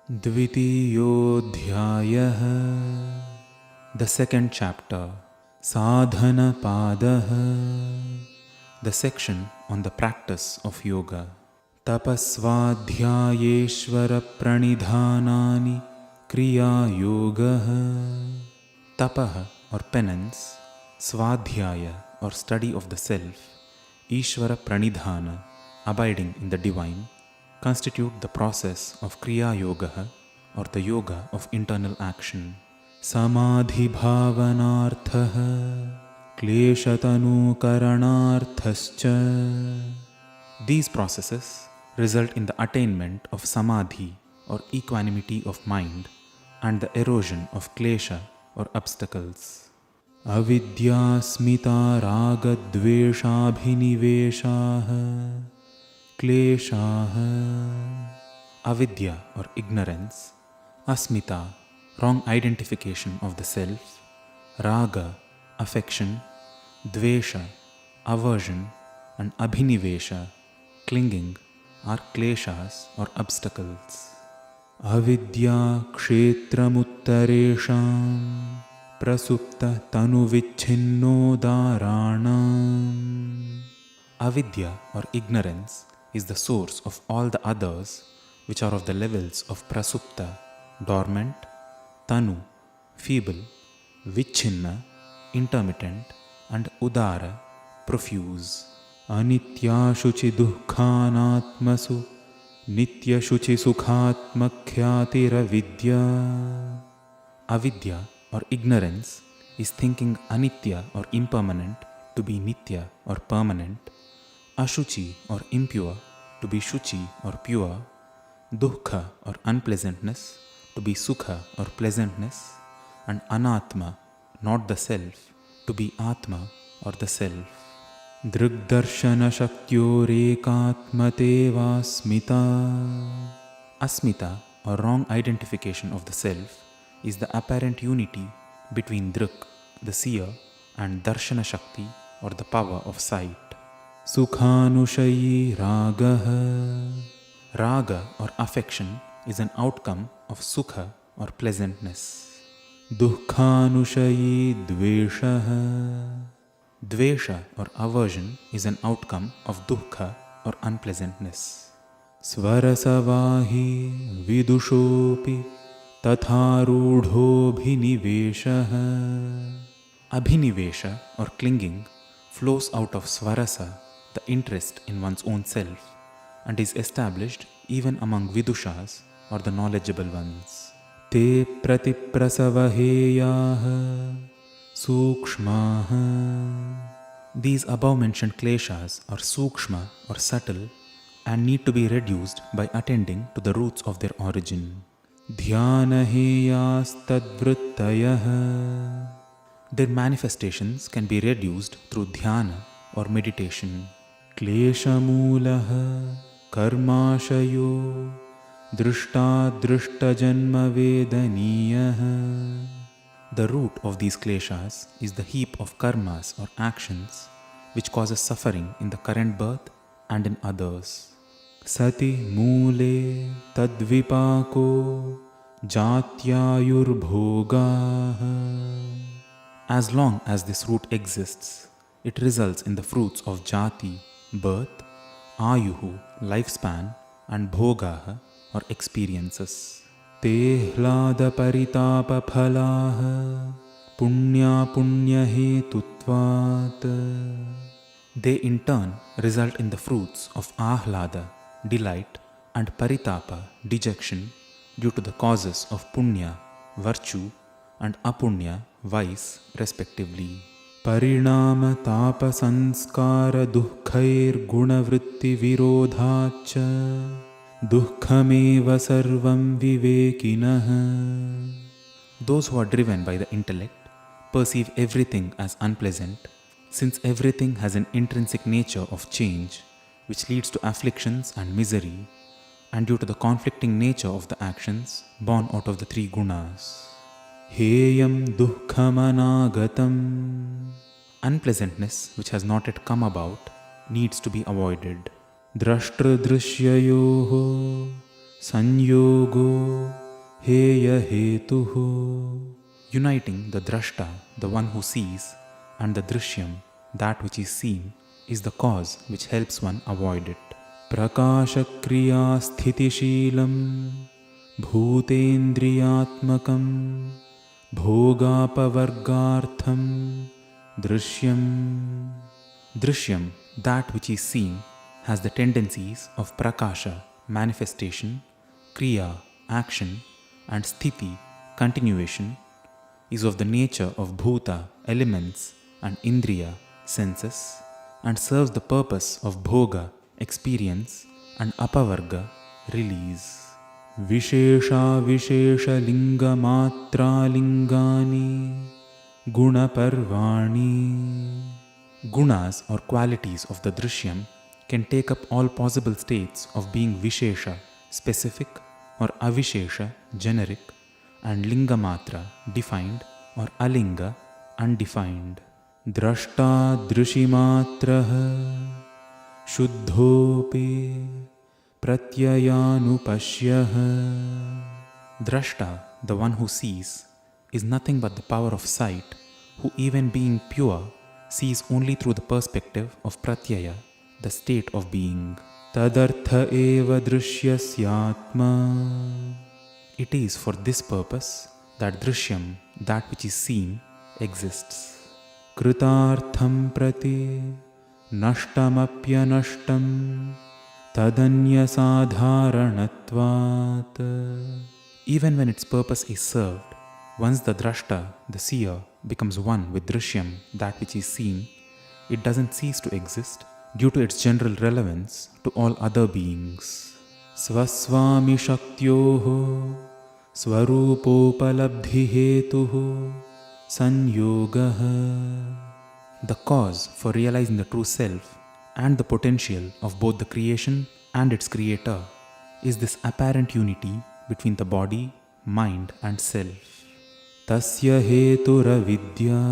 Dvitiyodhyayah. The second chapter, Sadhana Padaha, the section on the practice of yoga. Tapasvadhyayeshvara pranidhanani kriya yogaha. Tapaha or penance, Svadhyaya or study of the self, Ishvara pranidhana, abiding in the divine, constitute the process of kriya yogaha or the yoga of internal action. Samadhi bhavanarthaha kleshatanu karanarthascha. These processes result in the attainment of samadhi or equanimity of mind and the erosion of klesha or obstacles. Avidya smita raga dveshabhiniveshaha kleshaha. Avidya or ignorance, asmita, wrong identification of the self, raga, affection, dvesha, aversion, and abhinivesha, clinging, are kleshas or obstacles. Avidya kshetramuttaresham prasupta tanuvicchinno dharanam. Avidya or ignorance is the source of all the others which are of the levels of prasupta, dormant, tanu, feeble, vicchinna, intermittent, and udara, profuse. Anitya shuchi dukkhanatmasu nitya shuchi sukhatmakhyatiravidya. Avidya or ignorance is thinking anitya or impermanent to be nitya or permanent, ashuchi or impure to be shuchi or pure, dukkha or unpleasantness to be sukha or pleasantness, and anatma, not the self, to be atma or the self. Drigdarshana shaktyorekatmateva smita. Asmita or wrong identification of the self is the apparent unity between drik, the seer, and darshana shakti or the power of sight. Sukhanushayi ragaha. Raga or affection is an outcome of sukha or pleasantness. Dukkhanushayi dveshaha. Dvesha or aversion is an outcome of dukkha or unpleasantness. Svarasavahi vidushopi tatharudhobhiniveshaha. Abhinivesha or clinging flows out of svarasa, the interest in one's own self, and is established even among vidushas or the knowledgeable ones. Te pratiprasavaheyaha sukshmaha. These above mentioned kleshas are sukshma or subtle and need to be reduced by attending to the roots of their origin. Dhyana tadvrittayaha. Their manifestations can be reduced through dhyana or meditation. Kleshamulaha karmashayo drishta drishtajanma vedaniyaha. The root of these kleshas is the heap of karmas or actions which causes suffering in the current birth and in others. Sati mule tadvipako jatyayurbhogaha. As long as this root exists, it results in the fruits of jati, birth, ayuhu, lifespan, and bhogaha, or experiences. Te hlada paritapa phalaha punya punya hetutvat. They in turn result in the fruits of ahlada, delight, and paritapa, dejection, due to the causes of punya, virtue, and apunya, vice, respectively. Parinama tapa sanskara dukkhair gunavritti virodhacha dukkhameva sarvam vivekinaha. Those who are driven by the intellect perceive everything as unpleasant, since everything has an intrinsic nature of change, which leads to afflictions and misery, and due to the conflicting nature of the actions born out of the three gunas. Heyam dukkhamanagatam. Unpleasantness which has not yet come about needs to be avoided. Drashtra drishyayoho Sanyogo heya hetuhu. Uniting the drashta, the one who sees, and the drishyam, that which is seen, is the cause which helps one avoid it. Prakashakriya sthitishilam bhutendriyatmakam bhogapavargartham drishyam. Drishyam, that which is seen, has the tendencies of prakasha, manifestation, kriya, action, and sthiti, continuation, is of the nature of bhuta, elements, and indriya, senses, and serves the purpose of bhoga, experience, and apavarga, release. Vishesha vishesha linga matra lingani guna parvani. Gunas or qualities of the drishyam can take up all possible states of being vishesha, specific, or avishesha, generic, and lingamatra, defined, or alinga, undefined. Drashta drishimatraha shuddhopi pratyayanupashyaha. Drashta, the one who sees, is nothing but the power of sight, who even being pure, sees only through the perspective of pratyaya, the state of being. Tadartha eva drishyasya. It is for this purpose that drishyam, that which is seen, exists. Kritartham prati nashtamapyanashtam tadanya-sadharanatvat. Even when its purpose is served, once the drashta, the seer, becomes one with drishyam, that which is seen, it doesn't cease to exist due to its general relevance to all other beings. Swaswami shaktyoho swarupopalabdhi hetuhu sanyogaha. The cause for realizing the true self and the potential of both the creation and its creator is this apparent unity between the body, mind, and self. Tasya heturavidya.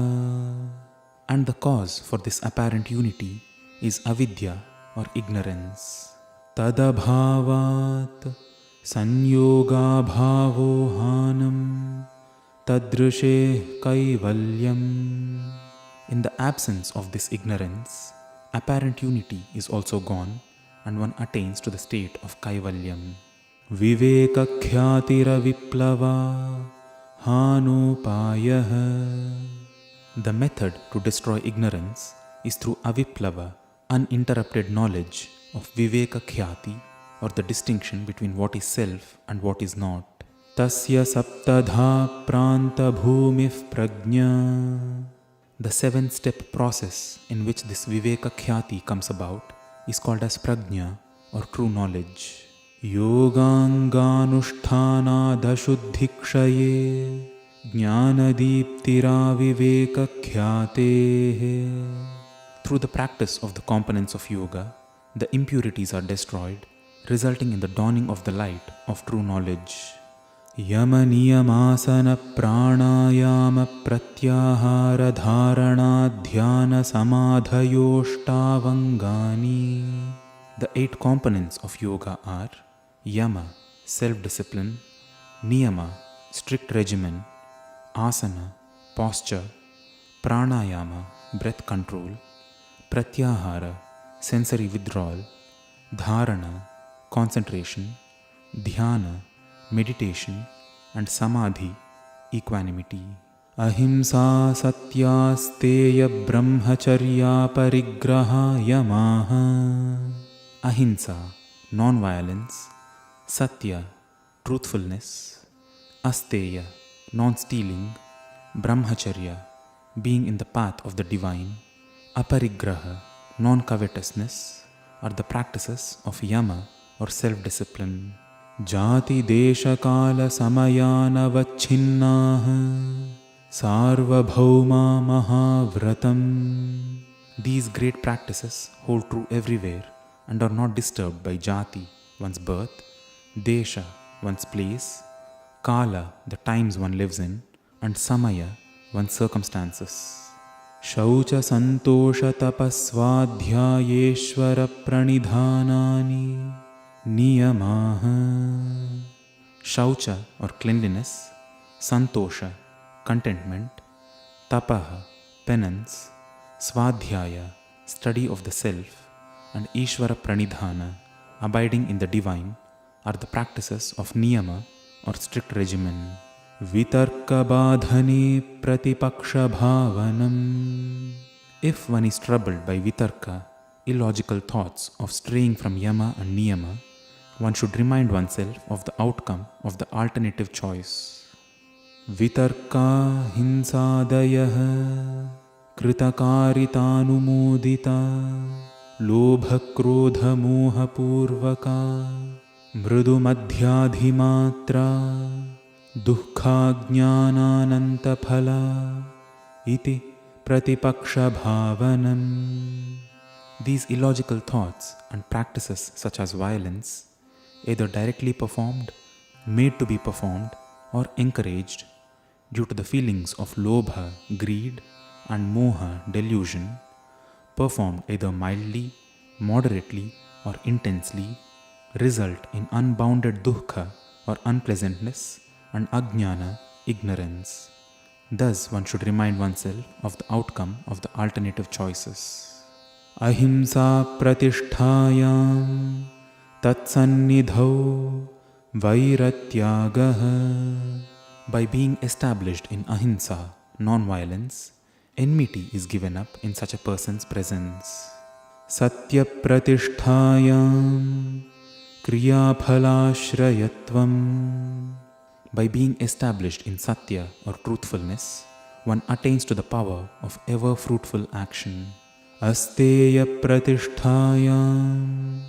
And the cause for this apparent unity is avidya or ignorance. Tadabhavat sanyoga bhavohanam tadrishe kaivalyam. In the absence of this ignorance, apparent unity is also gone and one attains to the state of kaivalyam. Viveka khyatira viplava hanupayaha. The method to destroy ignorance is through aviplava, uninterrupted knowledge of viveka khyati, or the distinction between what is self and what is not. Tasya saptadha pranta bhumif prajna. The 7-step process in which this viveka khyati comes about is called as prajna, or true knowledge. Yoganganushthanadashuddhikshaye jnanadiptira viveka khyate. Through the practice of the components of yoga, the impurities are destroyed, resulting in the dawning of the light of true knowledge. Yama niyamasana pranayama pratyahara dharana dhyana samadhayoshtavangani. The 8 components of yoga are yama, self-discipline; niyama, strict regimen; asana, posture; pranayama, breath control; pratyahara, sensory withdrawal; dharana, concentration; dhyana, meditation; and samadhi, equanimity. Ahimsa satya steya brahmacharya parigraha yamaha. Ahimsa, non-violence; satya, truthfulness; asteya, non-stealing; brahmacharya, being in the path of the divine; aparigraha, non-covetousness, are the practices of yama or self-discipline. Jati desha kala samayana vachinnaha sarvabhauma mahavratam. These great practices hold true everywhere and are not disturbed by jati, one's birth; desha, one's place; kala, the times one lives in; and samaya, one's circumstances. Shaucha santosha tapasvadhyayeshvara pranidhanani niyamaha. Shaucha or cleanliness, Santosha, contentment, Tapaha, penance, Swadhyaya, study of the self, and Ishvara Pranidhana, abiding in the divine, are the practices of Niyama or strict regimen. Vitarka badhane pratipaksha bhavanam. If one is troubled by vitarka, illogical thoughts of straying from yama and niyama, one should remind oneself of the outcome of the alternative choice. Vitarka hinsadayah kritakaritanumodita lobha krodha moha purvaka mridu madhyadhimatra dukkha jnanananta phala iti pratipaksha bhavanam. These illogical thoughts and practices such as violence, either directly performed, made to be performed, or encouraged due to the feelings of lobha, greed, and moha, delusion, performed either mildly, moderately, or intensely, result in unbounded dukkha or unpleasantness and ajnana, ignorance. Thus, one should remind oneself of the outcome of the alternative choices. Ahimsa pratisthayam tatsannidhau vairatyagah. By being established in ahimsa, non-violence, enmity is given up in such a person's presence. Satya pratisthayam kriyaphalashrayatvam. By being established in satya or truthfulness, one attains to the power of ever fruitful action. Asteya pratisthayam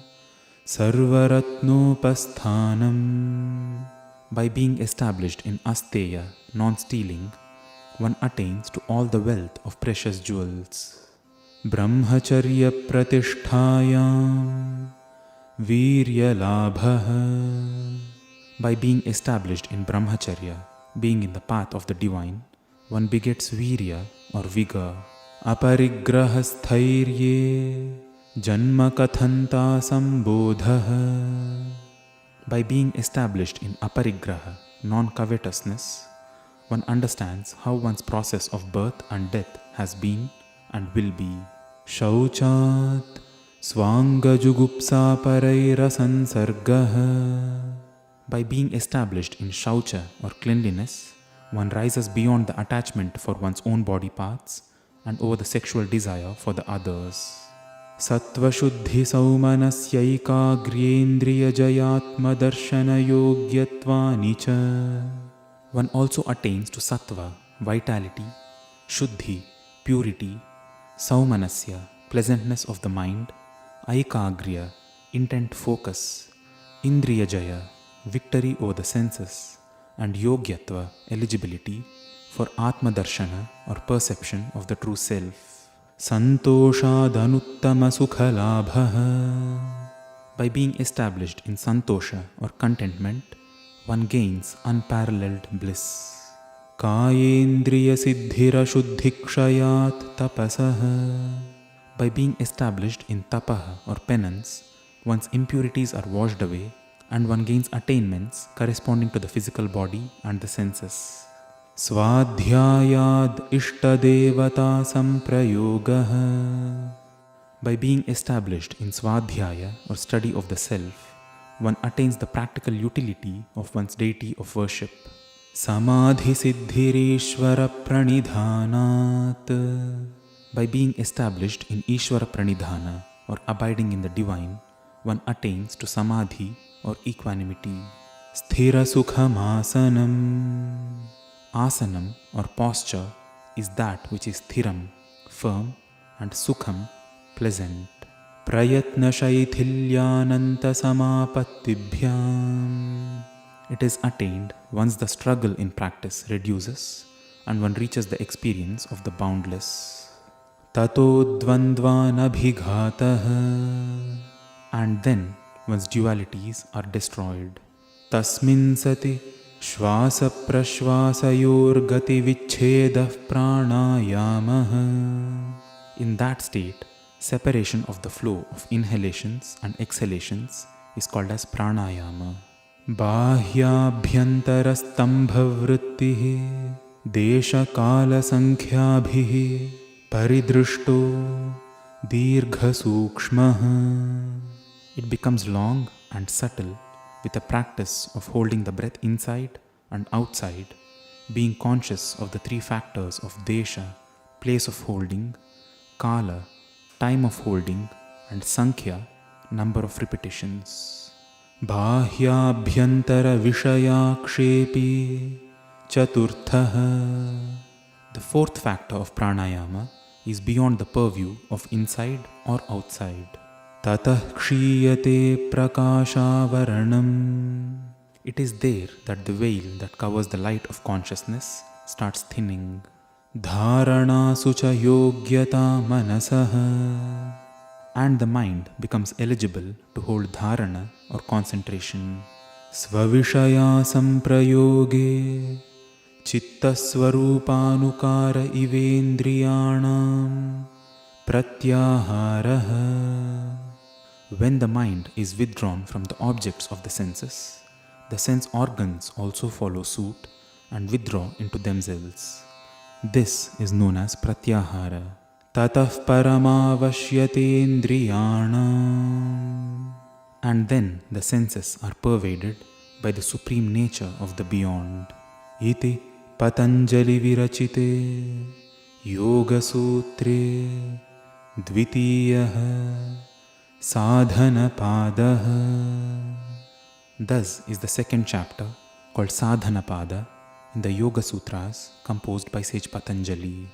sarvaratnopasthanam. By being established in asteya, non-stealing, one attains to all the wealth of precious jewels. Brahmacharya pratisthayam virya labhaha. By being established in brahmacharya, being in the path of the divine, one begets virya or vigor. Aparigrahasthairye janma kathanta sambodhaha. By being established in aparigraha, non-covetousness, one understands how one's process of birth and death has been and will be. Shauchat swangajugupsa parairasansargaha. By being established in shaucha or cleanliness, one rises beyond the attachment for one's own body parts and over the sexual desire for the others. Sattva shuddhi saumanasyaikagryendriya jayatma darshana yogyatvani cha. One also attains to sattva, vitality, shuddhi, purity, saumanasya, pleasantness of the mind, aikagriya, intent focus, indriya jaya, victory over the senses, and yogyatva, eligibility for atma darshana or perception of the true self. Santoshadanuttama sukhalabhaha. By being established in santosha or contentment, one gains unparalleled bliss. Kayendriya siddhira shuddhikshayat tapasaha. By being established in tapaha or penance, one's impurities are washed away and one gains attainments corresponding to the physical body and the senses. Swadhyayad ishtadevata samprayogaha. By being established in swadhyaya or study of the self, one attains the practical utility of one's deity of worship. Samadhi siddhirishvara pranidhanat. By being established in Ishvara Pranidhana or abiding in the divine, one attains to samadhi or equanimity. Sthira sukham asanam. Asanam or posture is that which is thiram, firm, and sukham, pleasant. Prayatna shaithilyananta samapattibhyam. It is attained once the struggle in practice reduces and one reaches the experience of the boundless. Tato dvandvanabhighatah. And then one's dualities are destroyed. Tasmin sati shvasa prashvasayor gati vichchedah pranayamah. In that state, separation of the flow of inhalations and exhalations is called as pranayama. बाह्याभ्यन्तरस्तम्भवृत्तिः देशकालसङ्ख्याभिः परिदृष्टो दीर्घसूक्ष्मः. It becomes long and subtle with the practice of holding the breath inside and outside, being conscious of the three factors of desha, place of holding, kala, time of holding, and sankhya, number of repetitions. Bhahyabhyantara vishayakshepi chaturthaha. The fourth factor of pranayama is beyond the purview of inside or outside. Tatah kshiyate prakashavaranam. It is there that the veil that covers the light of consciousness starts thinning. Dharana sucha yogyata manasaha. And the mind becomes eligible to hold dharana or concentration. Svavishaya samprayoge chittaswarupanukara ivendriyanam pratyaharaha. When the mind is withdrawn from the objects of the senses, the sense organs also follow suit and withdraw into themselves. This is known as pratyahara. Tatah paramavashyatendriyanam. And then the senses are pervaded by the supreme nature of the beyond. Iti Patanjali virachite yoga sutre dvitiyaha sadhana padaha. Thus is the second chapter called Sadhana Pada in the Yoga Sutras composed by sage Patanjali.